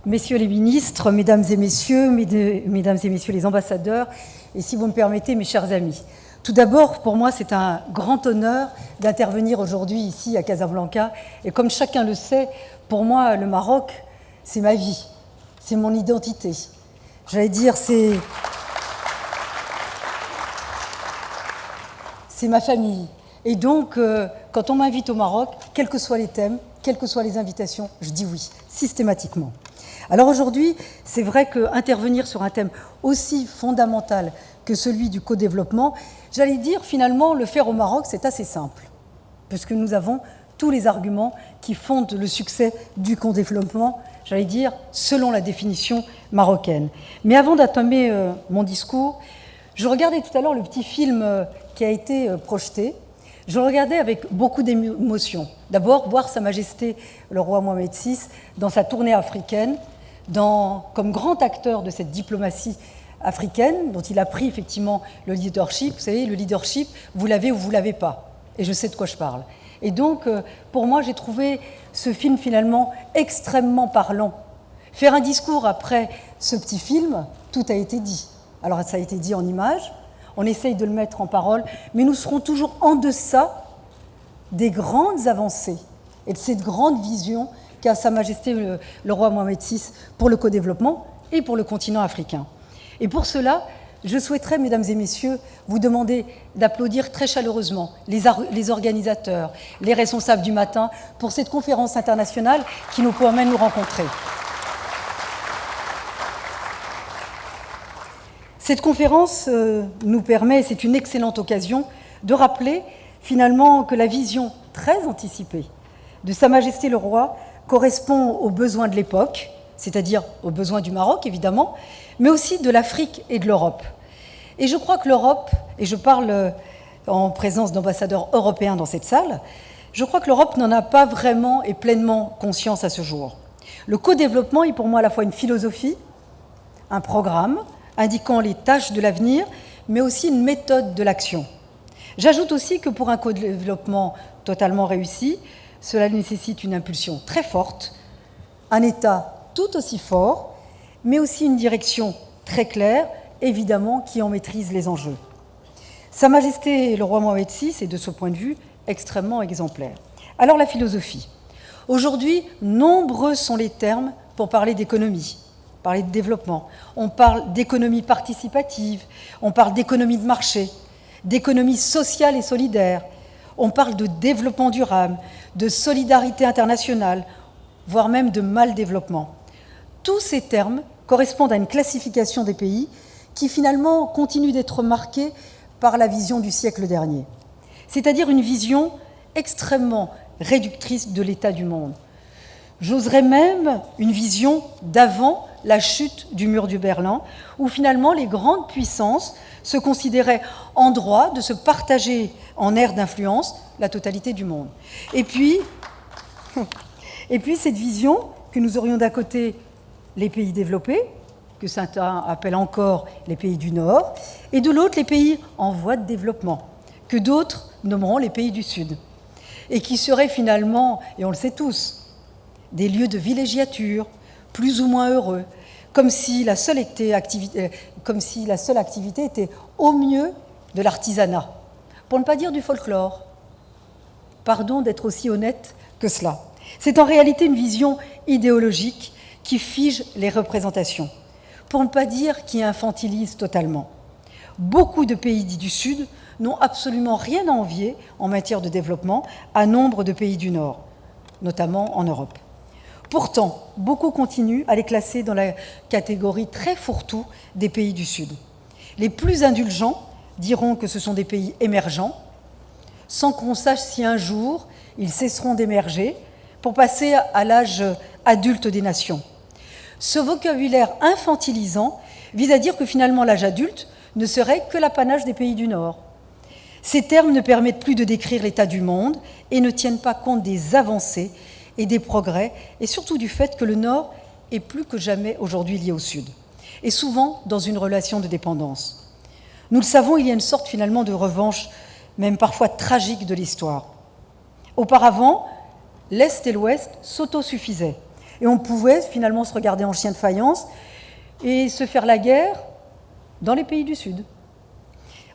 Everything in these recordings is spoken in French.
messieurs les ministres, mesdames et messieurs les ambassadeurs, et si vous me permettez, mes chers amis. Tout d'abord, pour moi, c'est un grand honneur d'intervenir aujourd'hui ici à Casablanca. Et comme chacun le sait, pour moi, le Maroc, c'est ma vie, c'est mon identité. J'allais dire, c'est ma famille. Et donc, quand on m'invite au Maroc, quels que soient les thèmes, quelles que soient les invitations, je dis oui, systématiquement. Alors aujourd'hui, c'est vrai qu'intervenir sur un thème aussi fondamental que celui du co-développement, j'allais dire finalement le faire au Maroc, c'est assez simple, puisque nous avons tous les arguments qui fondent le succès du co-développement, j'allais dire selon la définition marocaine. Mais avant d'entamer mon discours, je regardais tout à l'heure le petit film qui a été projeté. Je le regardais avec beaucoup d'émotion. D'abord, voir Sa Majesté le roi Mohamed VI dans sa tournée africaine, comme grand acteur de cette diplomatie africaine, dont il a pris effectivement le leadership. Vous savez, le leadership, vous l'avez ou vous ne l'avez pas. Et je sais de quoi je parle. Et donc, pour moi, j'ai trouvé ce film finalement extrêmement parlant. Faire un discours après ce petit film, tout a été dit. Alors, ça a été dit en images, on essaye de le mettre en parole, mais nous serons toujours en deçà des grandes avancées et de cette grande vision qu'a Sa Majesté le roi Mohamed VI pour le co-développement et pour le continent africain. Et pour cela, je souhaiterais, mesdames et messieurs, vous demander d'applaudir très chaleureusement les organisateurs, les responsables du matin pour cette conférence internationale qui nous permet de nous rencontrer. Cette conférence nous permet, c'est une excellente occasion, de rappeler finalement que la vision très anticipée de Sa Majesté le Roi correspond aux besoins de l'époque, c'est-à-dire aux besoins du Maroc évidemment, mais aussi de l'Afrique et de l'Europe. Et je crois que l'Europe, et je parle en présence d'ambassadeurs européens dans cette salle, je crois que l'Europe n'en a pas vraiment et pleinement conscience à ce jour. Le co-développement est pour moi à la fois une philosophie, un programme, indiquant les tâches de l'avenir, mais aussi une méthode de l'action. J'ajoute aussi que pour un co-développement totalement réussi, cela nécessite une impulsion très forte, un État tout aussi fort, mais aussi une direction très claire, évidemment, qui en maîtrise les enjeux. Sa Majesté le roi Mohamed VI est, de ce point de vue, extrêmement exemplaire. Alors la philosophie. Aujourd'hui, nombreux sont les termes pour parler d'économie, parler de développement. On parle d'économie participative, on parle d'économie de marché, d'économie sociale et solidaire, on parle de développement durable, de solidarité internationale, voire même de mal-développement. Tous ces termes correspondent à une classification des pays qui finalement continue d'être marquée par la vision du siècle dernier, c'est-à-dire une vision extrêmement réductrice de l'état du monde. J'oserais même une vision d'avant la chute du mur de Berlin, où finalement les grandes puissances se considéraient en droit de se partager en aire d'influence la totalité du monde. Et puis cette vision que nous aurions d'un côté les pays développés, que certains appellent encore les pays du Nord, et de l'autre les pays en voie de développement, que d'autres nommeront les pays du Sud, et qui seraient finalement, et on le sait tous, des lieux de villégiature, plus ou moins heureux, comme si la seule activité était au mieux de l'artisanat, pour ne pas dire du folklore. Pardon d'être aussi honnête que cela. C'est en réalité une vision idéologique qui fige les représentations, pour ne pas dire qui infantilise totalement. Beaucoup de pays dits du Sud n'ont absolument rien à envier en matière de développement à nombre de pays du Nord, notamment en Europe. Pourtant, beaucoup continuent à les classer dans la catégorie très fourre-tout des pays du Sud. Les plus indulgents diront que ce sont des pays émergents, sans qu'on sache si un jour ils cesseront d'émerger pour passer à l'âge adulte des nations. Ce vocabulaire infantilisant vise à dire que finalement l'âge adulte ne serait que l'apanage des pays du Nord. Ces termes ne permettent plus de décrire l'état du monde et ne tiennent pas compte des avancées et des progrès, et surtout du fait que le Nord est plus que jamais aujourd'hui lié au Sud, et souvent dans une relation de dépendance. Nous le savons, il y a une sorte finalement de revanche, même parfois tragique, de l'histoire. Auparavant, l'Est et l'Ouest s'autosuffisaient. Et on pouvait finalement se regarder en chien de faïence et se faire la guerre dans les pays du Sud.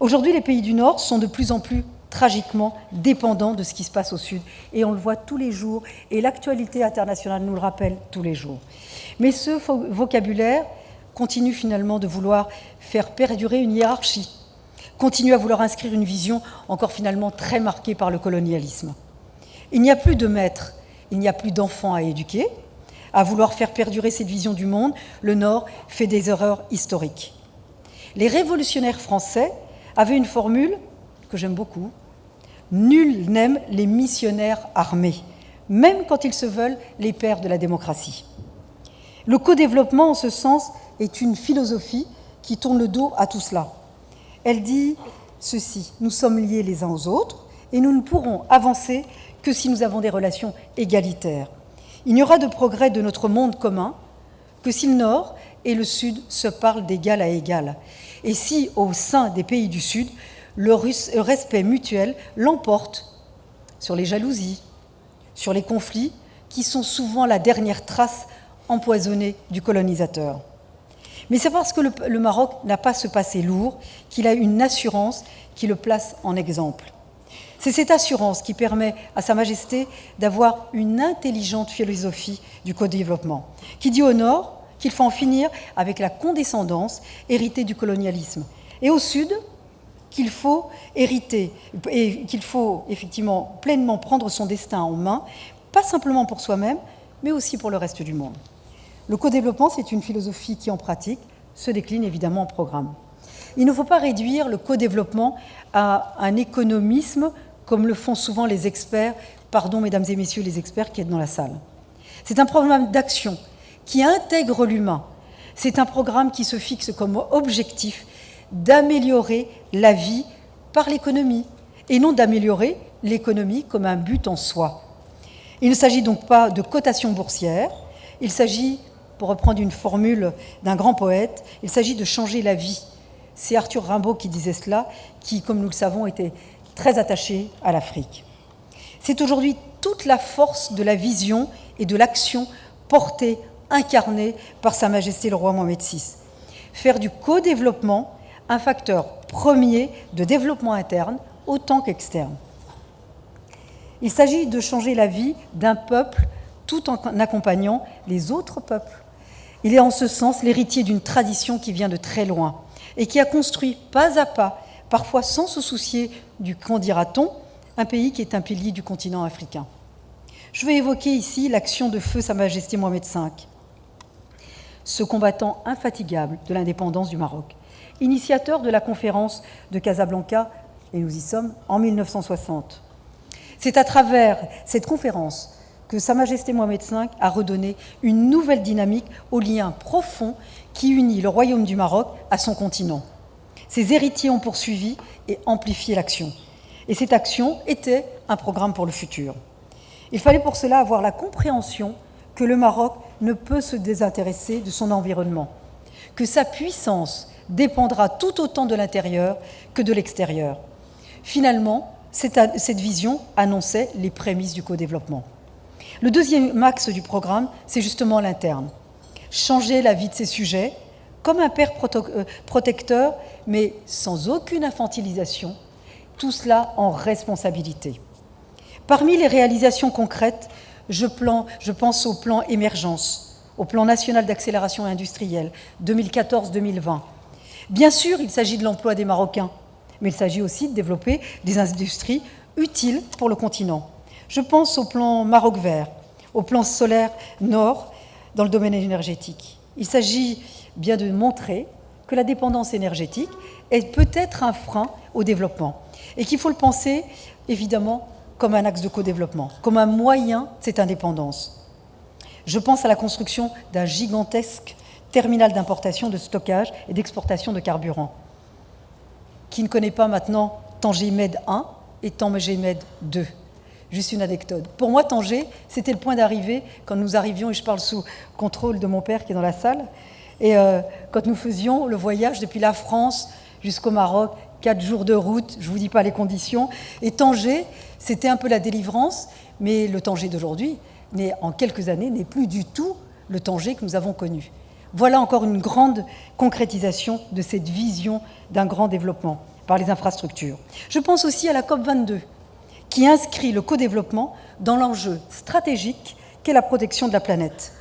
Aujourd'hui, les pays du Nord sont de plus en plus tragiquement dépendants de ce qui se passe au Sud. Et on le voit tous les jours, et l'actualité internationale nous le rappelle tous les jours. Mais ce vocabulaire continue finalement de vouloir faire perdurer une hiérarchie, continue à vouloir inscrire une vision encore finalement très marquée par le colonialisme. Il n'y a plus de maîtres, il n'y a plus d'enfants à éduquer. À vouloir faire perdurer cette vision du monde, le Nord fait des erreurs historiques. Les révolutionnaires français avaient une formule que j'aime beaucoup. Nul n'aime les missionnaires armés, même quand ils se veulent les pères de la démocratie. Le co-développement, en ce sens, est une philosophie qui tourne le dos à tout cela. Elle dit ceci: nous sommes liés les uns aux autres et nous ne pourrons avancer que si nous avons des relations égalitaires. Il n'y aura de progrès de notre monde commun que si le Nord et le Sud se parlent d'égal à égal. Et si, au sein des pays du Sud, le respect mutuel l'emporte sur les jalousies, sur les conflits, qui sont souvent la dernière trace empoisonnée du colonisateur. Mais c'est parce que le Maroc n'a pas ce passé lourd qu'il a une assurance qui le place en exemple. C'est cette assurance qui permet à Sa Majesté d'avoir une intelligente philosophie du co-développement, qui dit au Nord qu'il faut en finir avec la condescendance héritée du colonialisme, et au Sud qu'il faut hériter et qu'il faut effectivement pleinement prendre son destin en main, pas simplement pour soi-même, mais aussi pour le reste du monde. Le co-développement, c'est une philosophie qui, en pratique, se décline évidemment en programme. Il ne faut pas réduire le co-développement à un économisme comme le font souvent les experts, pardon mesdames et messieurs les experts qui êtes dans la salle. C'est un programme d'action qui intègre l'humain. C'est un programme qui se fixe comme objectif d'améliorer la vie par l'économie, et non d'améliorer l'économie comme un but en soi. Il ne s'agit donc pas de cotation boursière, il s'agit, pour reprendre une formule d'un grand poète, il s'agit de changer la vie. C'est Arthur Rimbaud qui disait cela, qui, comme nous le savons, était très attaché à l'Afrique. C'est aujourd'hui toute la force de la vision et de l'action portée, incarnée par Sa Majesté le roi Mohamed VI. Faire du co-développement un facteur premier de développement interne autant qu'externe. Il s'agit de changer la vie d'un peuple tout en accompagnant les autres peuples. Il est en ce sens l'héritier d'une tradition qui vient de très loin et qui a construit pas à pas, parfois sans se soucier du qu'en dira-t-on, un pays qui est un pilier du continent africain. Je vais évoquer ici l'action de feu Sa Majesté Mohamed V, ce combattant infatigable de l'indépendance du Maroc, initiateur de la conférence de Casablanca, et nous y sommes, en 1960. C'est à travers cette conférence que Sa Majesté Mohamed V a redonné une nouvelle dynamique au lien profond qui unit le Royaume du Maroc à son continent. Ses héritiers ont poursuivi et amplifié l'action. Et cette action était un programme pour le futur. Il fallait pour cela avoir la compréhension que le Maroc ne peut se désintéresser de son environnement, que sa puissance dépendra tout autant de l'intérieur que de l'extérieur. Finalement, cette vision annonçait les prémices du co-développement. Le deuxième axe du programme, c'est justement l'interne. Changer la vie de ces sujets comme un père protecteur, mais sans aucune infantilisation, tout cela en responsabilité. Parmi les réalisations concrètes, je pense au plan émergence, au plan national d'accélération industrielle 2014-2020. Bien sûr, il s'agit de l'emploi des Marocains, mais il s'agit aussi de développer des industries utiles pour le continent. Je pense au plan Maroc vert, au plan solaire Nord dans le domaine énergétique. Il s'agit bien de montrer que la dépendance énergétique est peut-être un frein au développement et qu'il faut le penser évidemment comme un axe de co-développement, comme un moyen de cette indépendance. Je pense à la construction d'un gigantesque terminal d'importation, de stockage et d'exportation de carburant. Qui ne connaît pas maintenant Tanger-Med 1 et Tanger-Med 2 ? Juste une anecdote. Pour moi, Tanger, c'était le point d'arrivée quand nous arrivions, et je parle sous contrôle de mon père qui est dans la salle, et quand nous faisions le voyage depuis la France jusqu'au Maroc, 4 jours de route, je ne vous dis pas les conditions, et Tanger, c'était un peu la délivrance, mais le Tanger d'aujourd'hui, en quelques années, n'est plus du tout le Tanger que nous avons connu. Voilà encore une grande concrétisation de cette vision d'un grand développement par les infrastructures. Je pense aussi à la COP22, qui inscrit le co-développement dans l'enjeu stratégique qu'est la protection de la planète.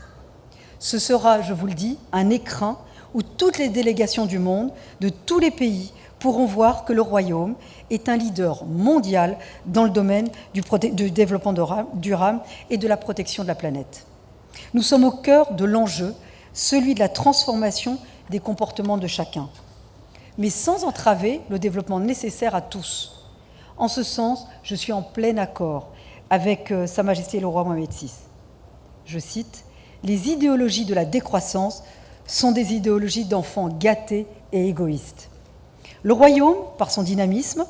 Ce sera, je vous le dis, un écrin où toutes les délégations du monde, de tous les pays, pourront voir que le Royaume est un leader mondial dans le domaine du développement durable et de la protection de la planète. Nous sommes au cœur de l'enjeu, celui de la transformation des comportements de chacun, mais sans entraver le développement nécessaire à tous. En ce sens, je suis en plein accord avec Sa Majesté le Roi Mohamed VI. Je cite, « Les idéologies de la décroissance sont des idéologies d'enfants gâtés et égoïstes. » Le Royaume, par son dynamisme,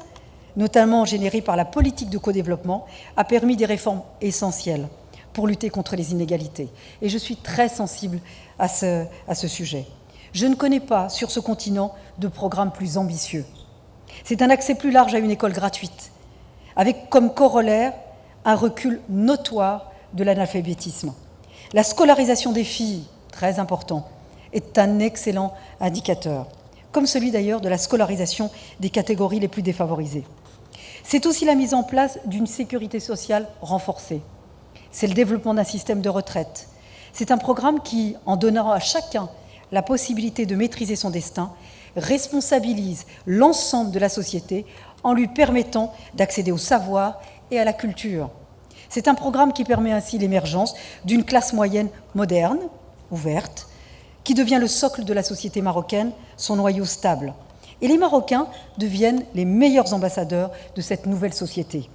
notamment généré par la politique de co-développement, a permis des réformes essentielles pour lutter contre les inégalités. Et je suis très sensible à ce sujet. Je ne connais pas sur ce continent de programme plus ambitieux. C'est un accès plus large à une école gratuite, avec comme corollaire un recul notoire de l'analphabétisme. La scolarisation des filles, très important, est un excellent indicateur, comme celui d'ailleurs de la scolarisation des catégories les plus défavorisées. C'est aussi la mise en place d'une sécurité sociale renforcée. C'est le développement d'un système de retraite. C'est un programme qui, en donnant à chacun la possibilité de maîtriser son destin, responsabilise l'ensemble de la société en lui permettant d'accéder au savoir et à la culture. C'est un programme qui permet ainsi l'émergence d'une classe moyenne moderne, ouverte, qui devient le socle de la société marocaine, son noyau stable. Et les Marocains deviennent les meilleurs ambassadeurs de cette nouvelle société.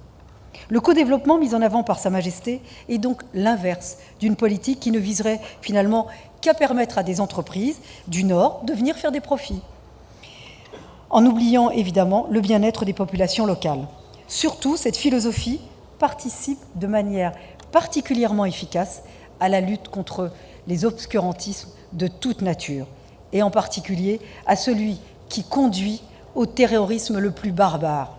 Le co-développement mis en avant par Sa Majesté est donc l'inverse d'une politique qui ne viserait finalement qu'à permettre à des entreprises du Nord de venir faire des profits, en oubliant évidemment le bien-être des populations locales. Surtout, cette philosophie participe de manière particulièrement efficace à la lutte contre les obscurantismes de toute nature, et en particulier à celui qui conduit au terrorisme le plus barbare.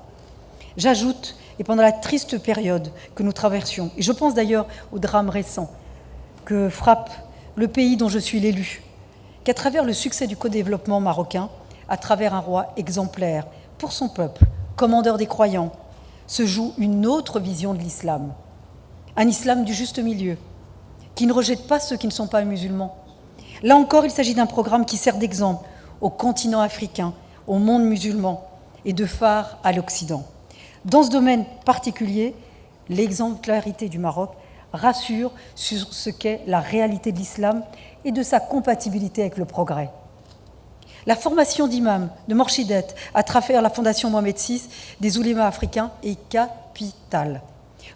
J'ajoute, et pendant la triste période que nous traversions, et je pense d'ailleurs au drame récent que frappe le pays dont je suis l'élu, qu'à travers le succès du co-développement marocain, à travers un roi exemplaire pour son peuple, commandeur des croyants, se joue une autre vision de l'islam. Un islam du juste milieu, qui ne rejette pas ceux qui ne sont pas musulmans. Là encore, il s'agit d'un programme qui sert d'exemple au continent africain, au monde musulman et de phare à l'Occident. Dans ce domaine particulier, l'exemplarité du Maroc rassure sur ce qu'est la réalité de l'islam et de sa compatibilité avec le progrès. La formation d'imams, de morchidettes, à travers la Fondation Mohamed VI des oulémas africains est capitale.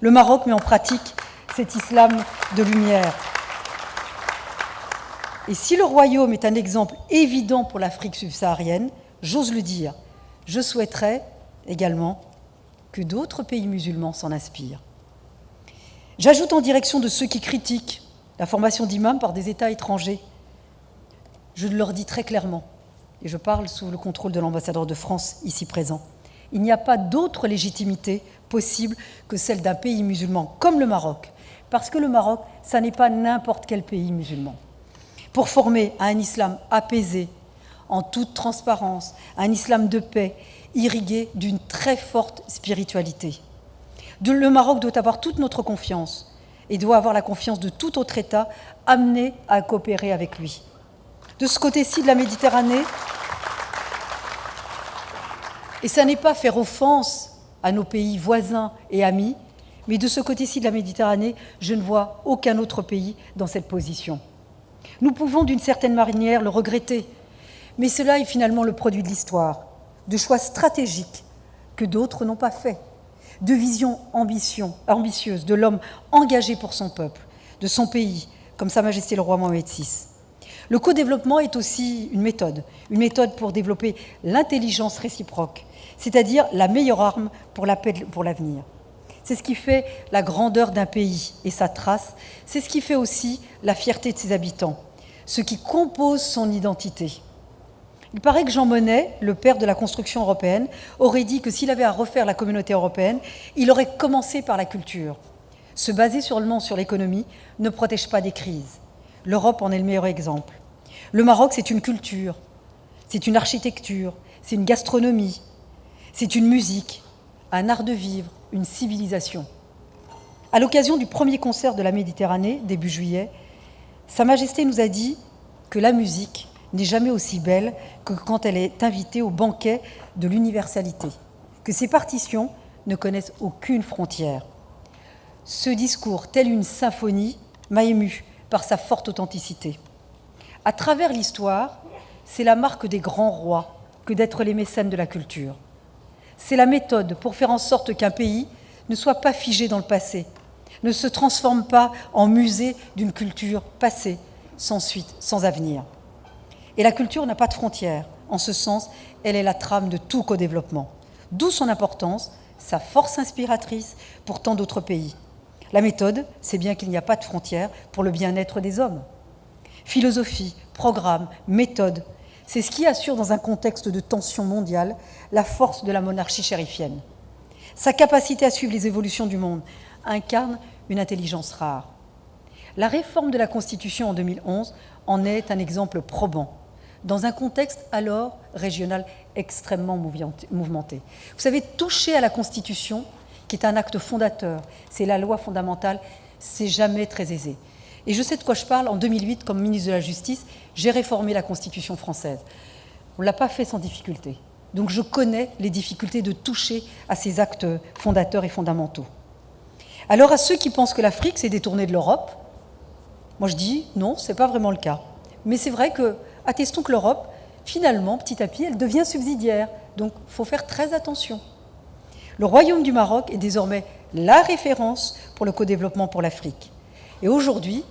Le Maroc met en pratique cet islam de lumière. Et si le Royaume est un exemple évident pour l'Afrique subsaharienne, j'ose le dire, je souhaiterais également que d'autres pays musulmans s'en inspirent. J'ajoute en direction de ceux qui critiquent la formation d'imams par des États étrangers. Je leur dis très clairement, et je parle sous le contrôle de l'ambassadeur de France ici présent, il n'y a pas d'autre légitimité possible que celle d'un pays musulman comme le Maroc, parce que le Maroc, ça n'est pas n'importe quel pays musulman. Pour former un islam apaisé, en toute transparence, un islam de paix, irrigué d'une très forte spiritualité. Le Maroc doit avoir toute notre confiance et doit avoir la confiance de tout autre État amené à coopérer avec lui. De ce côté-ci de la Méditerranée, et ça n'est pas faire offense à nos pays voisins et amis, mais de ce côté-ci de la Méditerranée, je ne vois aucun autre pays dans cette position. Nous pouvons d'une certaine manière le regretter, mais cela est finalement le produit de l'histoire, de choix stratégiques que d'autres n'ont pas faits, de visions ambitieuses de l'homme engagé pour son peuple, de son pays, comme Sa Majesté le Roi Mohamed VI. Le co-développement est aussi une méthode pour développer l'intelligence réciproque, c'est-à-dire la meilleure arme pour la paix pour l'avenir. C'est ce qui fait la grandeur d'un pays et sa trace, c'est ce qui fait aussi la fierté de ses habitants, ce qui compose son identité. Il paraît que Jean Monnet, le père de la construction européenne, aurait dit que s'il avait à refaire la communauté européenne, il aurait commencé par la culture. Se baser seulement sur l'économie ne protège pas des crises. L'Europe en est le meilleur exemple. Le Maroc, c'est une culture, c'est une architecture, c'est une gastronomie, c'est une musique, un art de vivre, une civilisation. À l'occasion du premier concert de la Méditerranée, début juillet, Sa Majesté nous a dit que la musique n'est jamais aussi belle que quand elle est invitée au banquet de l'universalité, que ses partitions ne connaissent aucune frontière. Ce discours, tel une symphonie, m'a ému par sa forte authenticité. À travers l'histoire, c'est la marque des grands rois que d'être les mécènes de la culture. C'est la méthode pour faire en sorte qu'un pays ne soit pas figé dans le passé, ne se transforme pas en musée d'une culture passée, sans suite, sans avenir. Et la culture n'a pas de frontières. En ce sens, elle est la trame de tout co-développement. D'où son importance, sa force inspiratrice pour tant d'autres pays. La méthode, c'est bien qu'il n'y a pas de frontières pour le bien-être des hommes. Philosophie, programme, méthode, c'est ce qui assure dans un contexte de tension mondiale la force de la monarchie chérifienne. Sa capacité à suivre les évolutions du monde incarne une intelligence rare. La réforme de la Constitution en 2011 en est un exemple probant, dans un contexte alors régional extrêmement mouvementé. Vous savez, toucher à la Constitution, qui est un acte fondateur, c'est la loi fondamentale, c'est jamais très aisé. Et je sais de quoi je parle. En 2008, comme ministre de la Justice, j'ai réformé la Constitution française. On ne l'a pas fait sans difficulté. Donc je connais les difficultés de toucher à ces actes fondateurs et fondamentaux. Alors à ceux qui pensent que l'Afrique s'est détournée de l'Europe, moi je dis non, ce n'est pas vraiment le cas. Mais c'est vrai que, attestons que l'Europe, finalement, petit à petit, elle devient subsidiaire. Donc il faut faire très attention. Le Royaume du Maroc est désormais la référence pour le co-développement pour l'Afrique. Et aujourd'hui,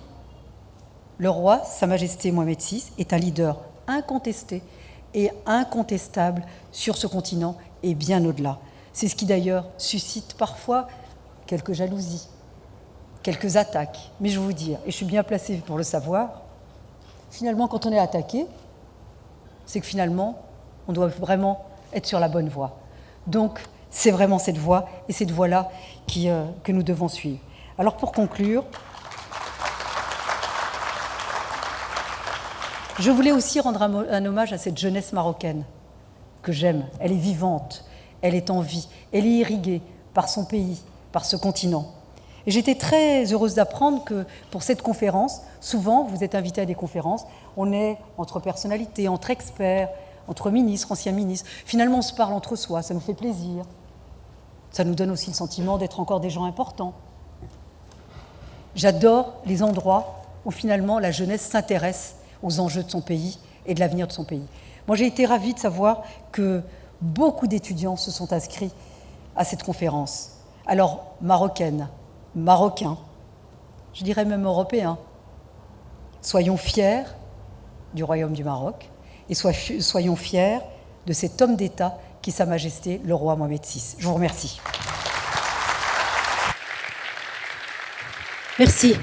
le roi, Sa Majesté Mohamed VI, est un leader incontesté et incontestable sur ce continent et bien au-delà. C'est ce qui d'ailleurs suscite parfois quelques jalousies, quelques attaques. Mais je vais vous dire, et je suis bien placée pour le savoir, finalement, quand on est attaqué, c'est que finalement, on doit vraiment être sur la bonne voie. Donc, c'est vraiment cette voie, et cette voie-là que nous devons suivre. Alors, pour conclure, je voulais aussi rendre un hommage à cette jeunesse marocaine que j'aime. Elle est vivante, elle est en vie, elle est irriguée par son pays, par ce continent. Et j'étais très heureuse d'apprendre que pour cette conférence, souvent vous êtes invités à des conférences, on est entre personnalités, entre experts, entre ministres, anciens ministres. Finalement, on se parle entre soi, ça nous fait plaisir. Ça nous donne aussi le sentiment d'être encore des gens importants. J'adore les endroits où finalement la jeunesse s'intéresse aux enjeux de son pays et de l'avenir de son pays. Moi, j'ai été ravie de savoir que beaucoup d'étudiants se sont inscrits à cette conférence. Alors, marocaines, marocains, je dirais même européens, soyons fiers du Royaume du Maroc et soyons fiers de cet homme d'État qui est Sa Majesté le roi Mohamed VI. Je vous remercie. Merci.